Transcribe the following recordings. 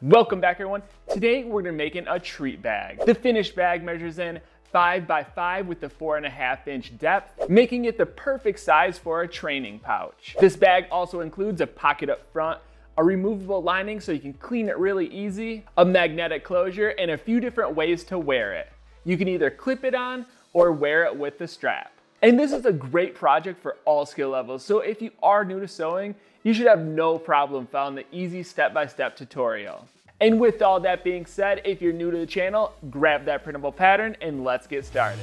Welcome back, everyone. Today we're gonna be making a treat bag. The finished bag measures in 5 by 5 with the 4.5 inch depth, making it the perfect size for a training pouch. This bag also includes a pocket up front, a removable lining so you can clean it really easy, a magnetic closure, and a few different ways to wear it. You can either clip it on or wear it with the strap. And this is a great project for all skill levels, so if you are new to sewing, you should have no problem following the easy step-by-step tutorial. And with all that being said, if you're new to the channel, grab that printable pattern and let's get started.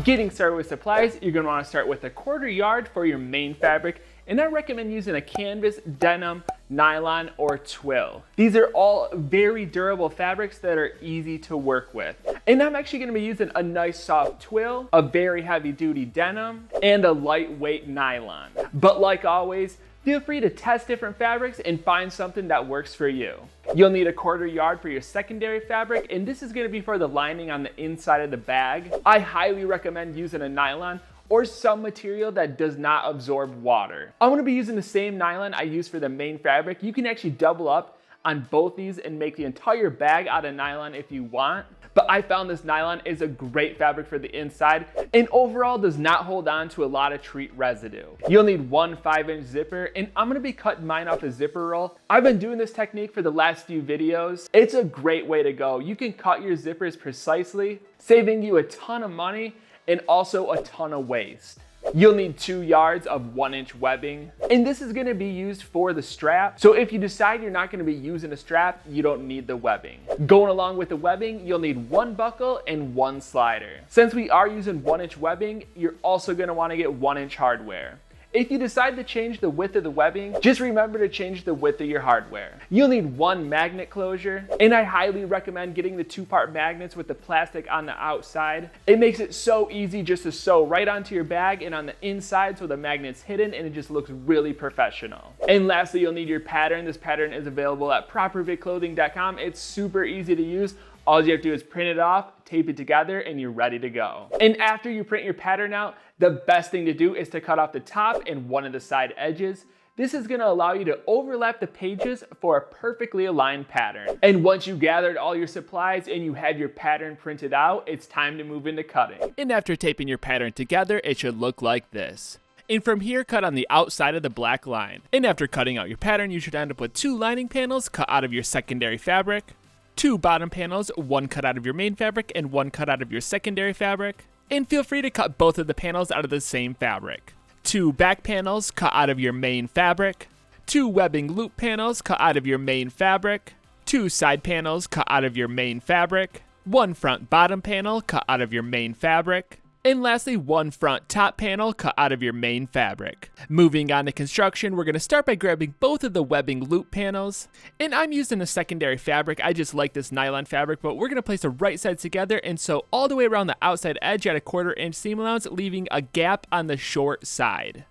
Getting started with supplies, you're going to want to start with a 1/4 yard for your main fabric, and I recommend using a canvas, denim, nylon, or twill. These are all very durable fabrics that are easy to work with. And I'm actually going to be using a nice soft twill, a very heavy duty denim, and a lightweight nylon. But like always, feel free to test different fabrics and find something that works for you. You'll need a 1/4 yard for your secondary fabric, and this is going to be for the lining on the inside of the bag. I highly recommend using a nylon or some material that does not absorb water. I'm going to be using the same nylon I use for the main fabric. You can actually double up on both these and make the entire bag out of nylon if you want. But I found this nylon is a great fabric for the inside and overall does not hold on to a lot of treat residue. You'll need one 5-inch zipper, and I'm gonna be cutting mine off a zipper roll. I've been doing this technique for the last few videos. It's a great way to go. You can cut your zippers precisely, saving you a ton of money and also a ton of waste. You'll need 2 yards of 1-inch webbing, and this is going to be used for the strap. So if you decide you're not going to be using a strap, you don't need the webbing. Going along with the webbing, you'll need 1 buckle and 1 slider. Since we are using 1-inch webbing, you're also going to want to get 1-inch hardware. If you decide to change the width of the webbing, just remember to change the width of your hardware. You'll need 1 magnet closure, and I highly recommend getting the 2-part magnets with the plastic on the outside. It makes it so easy just to sew right onto your bag and on the inside so the magnet's hidden and it just looks really professional. And lastly, you'll need your pattern. This pattern is available at properfitclothing.com. It's super easy to use. All you have to do is print it off, tape it together, and you're ready to go. And after you print your pattern out, the best thing to do is to cut off the top and one of the side edges. This is gonna allow you to overlap the pages for a perfectly aligned pattern. And once you gathered all your supplies and you have your pattern printed out, it's time to move into cutting. And after taping your pattern together, it should look like this. And from here, cut on the outside of the black line. And after cutting out your pattern, you should end up with 2 lining panels cut out of your secondary fabric, 2 bottom panels, 1 cut out of your main fabric and 1 cut out of your secondary fabric. And feel free to cut both of the panels out of the same fabric. 2 back panels cut out of your main fabric, 2 webbing loop panels cut out of your main fabric, 2 side panels cut out of your main fabric, 1 front bottom panel cut out of your main fabric, and lastly, 1 front top panel cut out of your main fabric. Moving on to construction, we're going to start by grabbing both of the webbing loop panels. And I'm using a secondary fabric. I just like this nylon fabric, but we're going to place the right sides together and sew all the way around the outside edge at a 1/4 inch seam allowance, leaving a gap on the short side.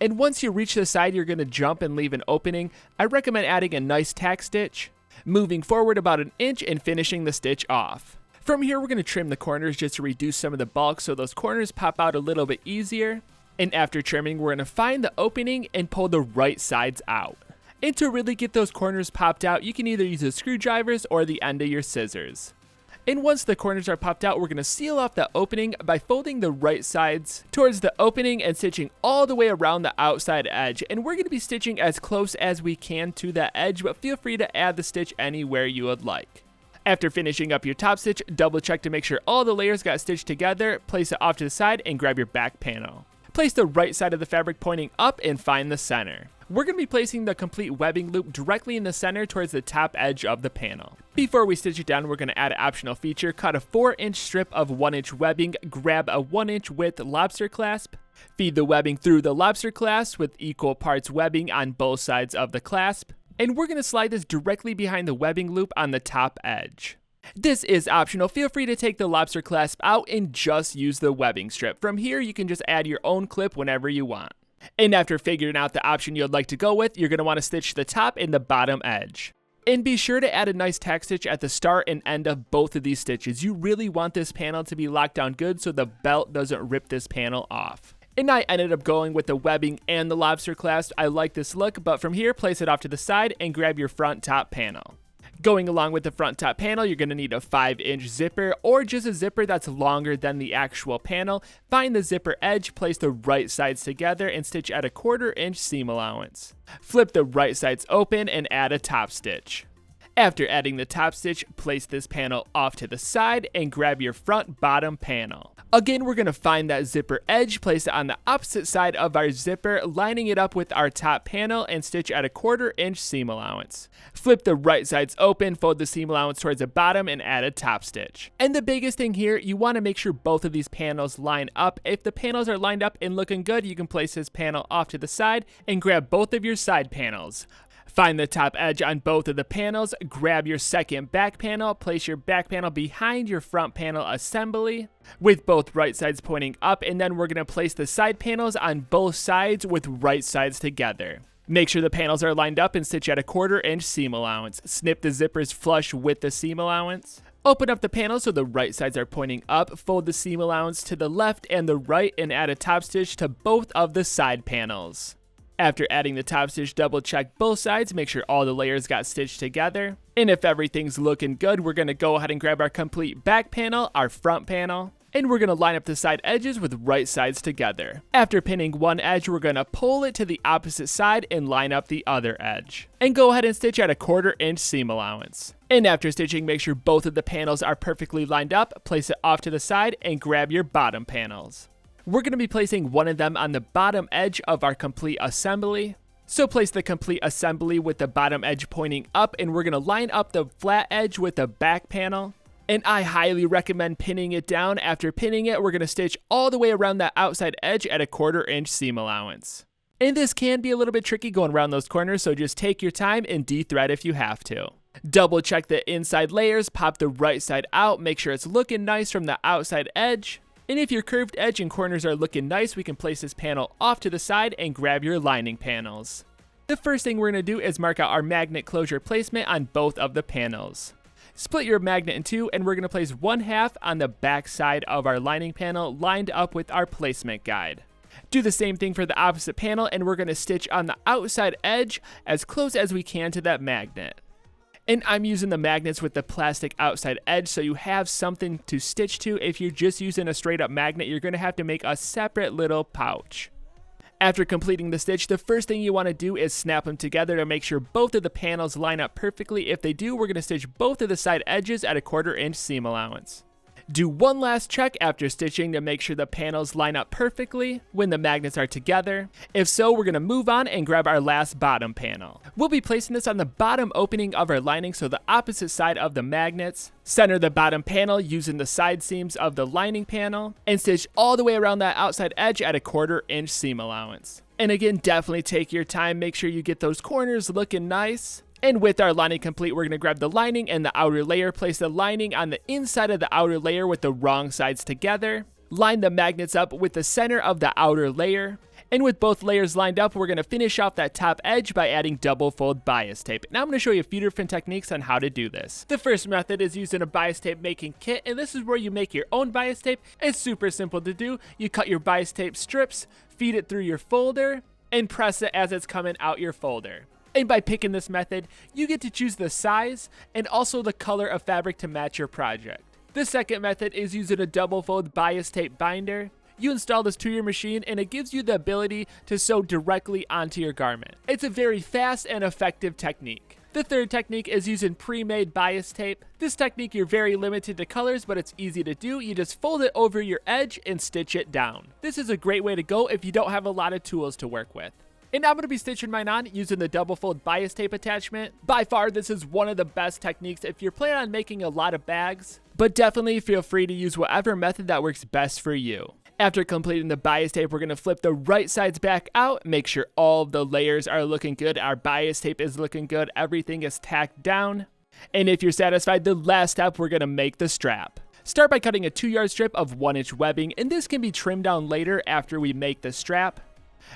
And once you reach the side, you're going to jump and leave an opening. I recommend adding a nice tack stitch, moving forward about 1 inch and finishing the stitch off. From here, we're going to trim the corners just to reduce some of the bulk so those corners pop out a little bit easier. And after trimming, we're going to find the opening and pull the right sides out. And to really get those corners popped out, you can either use the screwdrivers or the end of your scissors. And once the corners are popped out, we're going to seal off the opening by folding the right sides towards the opening and stitching all the way around the outside edge. And we're going to be stitching as close as we can to that edge, but feel free to add the stitch anywhere you would like. After finishing up your top stitch, double check to make sure all the layers got stitched together, place it off to the side, and grab your back panel. Place the right side of the fabric pointing up and find the center. We're going to be placing the complete webbing loop directly in the center towards the top edge of the panel. Before we stitch it down, we're going to add an optional feature. Cut a 4-inch strip of 1-inch webbing, grab a 1-inch width lobster clasp, feed the webbing through the lobster clasp with equal parts webbing on both sides of the clasp. And we're going to slide this directly behind the webbing loop on the top edge. This is optional. Feel free to take the lobster clasp out and just use the webbing strip. From here, you can just add your own clip whenever you want. And after figuring out the option you'd like to go with, you're going to want to stitch the top and the bottom edge. And be sure to add a nice tack stitch at the start and end of both of these stitches. You really want this panel to be locked down good so the belt doesn't rip this panel off. And I ended up going with the webbing and the lobster clasp. I like this look, but from here, place it off to the side and grab your front top panel. Going along with the front top panel, you're going to need a 5-inch zipper or just a zipper that's longer than the actual panel. Find the zipper edge, place the right sides together, and stitch at a 1/4 inch seam allowance. Flip the right sides open and add a top stitch. After adding the top stitch, place this panel off to the side and grab your front bottom panel. Again, we're going to find that zipper edge, place it on the opposite side of our zipper, lining it up with our top panel and stitch at a 1/4 inch seam allowance. Flip the right sides open, fold the seam allowance towards the bottom and add a top stitch. And the biggest thing here, you want to make sure both of these panels line up. If the panels are lined up and looking good, you can place this panel off to the side and grab both of your side panels. Find the top edge on both of the panels, grab your second back panel, place your back panel behind your front panel assembly with both right sides pointing up, and then we're going to place the side panels on both sides with right sides together. Make sure the panels are lined up and stitch at a 1/4 inch seam allowance. Snip the zippers flush with the seam allowance. Open up the panel so the right sides are pointing up, fold the seam allowance to the left and the right, and add a top stitch to both of the side panels. After adding the top stitch, double check both sides, make sure all the layers got stitched together. And if everything's looking good, we're going to go ahead and grab our complete back panel, our front panel, and we're going to line up the side edges with right sides together. After pinning one edge, we're going to pull it to the opposite side and line up the other edge. And go ahead and stitch at a 1/4 inch seam allowance. And after stitching, make sure both of the panels are perfectly lined up, place it off to the side, and grab your bottom panels. We're going to be placing one of them on the bottom edge of our complete assembly. So place the complete assembly with the bottom edge pointing up, and we're going to line up the flat edge with the back panel. And I highly recommend pinning it down. After pinning it, we're going to stitch all the way around that outside edge at a 1/4 inch seam allowance. And this can be a little bit tricky going around those corners, so just take your time and de-thread if you have to. Double check the inside layers, pop the right side out, make sure it's looking nice from the outside edge. And if your curved edge and corners are looking nice, we can place this panel off to the side and grab your lining panels. The first thing we're going to do is mark out our magnet closure placement on both of the panels. Split your magnet in two, and we're going to place 1/2 on the back side of our lining panel lined up with our placement guide. Do the same thing for the opposite panel, and we're going to stitch on the outside edge as close as we can to that magnet. And I'm using the magnets with the plastic outside edge, so you have something to stitch to. If you're just using a straight up magnet, you're going to have to make a separate little pouch. After completing the stitch, the first thing you want to do is snap them together to make sure both of the panels line up perfectly. If they do, we're going to stitch both of the side edges at a 1/4 inch seam allowance. Do one last check after stitching to make sure the panels line up perfectly when the magnets are together. If so, we're going to move on and grab our last bottom panel. We'll be placing this on the bottom opening of our lining, so the opposite side of the magnets. Center the bottom panel using the side seams of the lining panel, and stitch all the way around that outside edge at a 1/4 inch seam allowance. And again, definitely take your time, make sure you get those corners looking nice. And with our lining complete, we're going to grab the lining and the outer layer, place the lining on the inside of the outer layer with the wrong sides together. Line the magnets up with the center of the outer layer. And with both layers lined up, we're going to finish off that top edge by adding double fold bias tape. Now I'm going to show you a few different techniques on how to do this. The first method is using a bias tape making kit, and this is where you make your own bias tape. It's super simple to do. You cut your bias tape strips, feed it through your folder, and press it as it's coming out your folder. And by picking this method, you get to choose the size and also the color of fabric to match your project. The second method is using a double fold bias tape binder. You install this to your machine, and it gives you the ability to sew directly onto your garment. It's a very fast and effective technique. The third technique is using pre-made bias tape. This technique, you're very limited to colors, but it's easy to do. You just fold it over your edge and stitch it down. This is a great way to go if you don't have a lot of tools to work with. And I'm going to be stitching mine on using the double fold bias tape attachment. By far, this is one of the best techniques if you're planning on making a lot of bags, but definitely feel free to use whatever method that works best for you. After completing the bias tape, we're going to flip the right sides back out, make sure all of the layers are looking good, our bias tape is looking good, everything is tacked down. And if you're satisfied, the last step, we're going to make the strap. Start by cutting a 2-yard strip of 1-inch webbing, and this can be trimmed down later after we make the strap.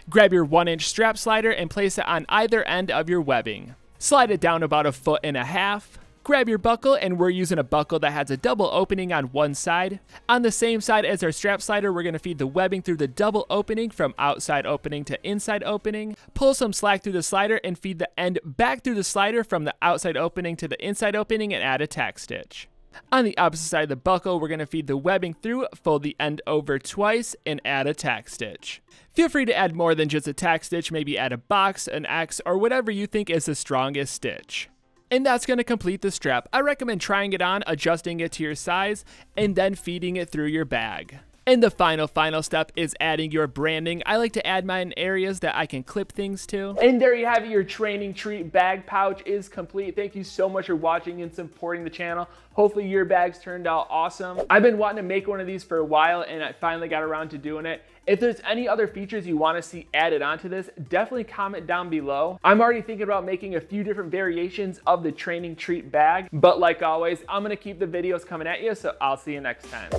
Grab your 1-inch strap slider and place it on either end of your webbing. Slide it down about 1.5 feet. Grab your buckle, and we're using a buckle that has a double opening on one side. On the same side as our strap slider, we're going to feed the webbing through the double opening from outside opening to inside opening. Pull some slack through the slider and feed the end back through the slider from the outside opening to the inside opening and add a tack stitch. On the opposite side of the buckle, we're going to feed the webbing through, fold the end over twice, and add a tack stitch. Feel free to add more than just a tack stitch, maybe add a box, an X, or whatever you think is the strongest stitch. And that's going to complete the strap. I recommend trying it on, adjusting it to your size, and then feeding it through your bag. And the final step is adding your branding. I like to add mine in areas that I can clip things to. And there you have it, your training treat bag pouch is complete. Thank you so much for watching and supporting the channel. Hopefully your bags turned out awesome. I've been wanting to make one of these for a while, and I finally got around to doing it. If there's any other features you want to see added onto this, definitely comment down below. I'm already thinking about making a few different variations of the training treat bag, but like always, I'm going to keep the videos coming at you, so I'll see you next time.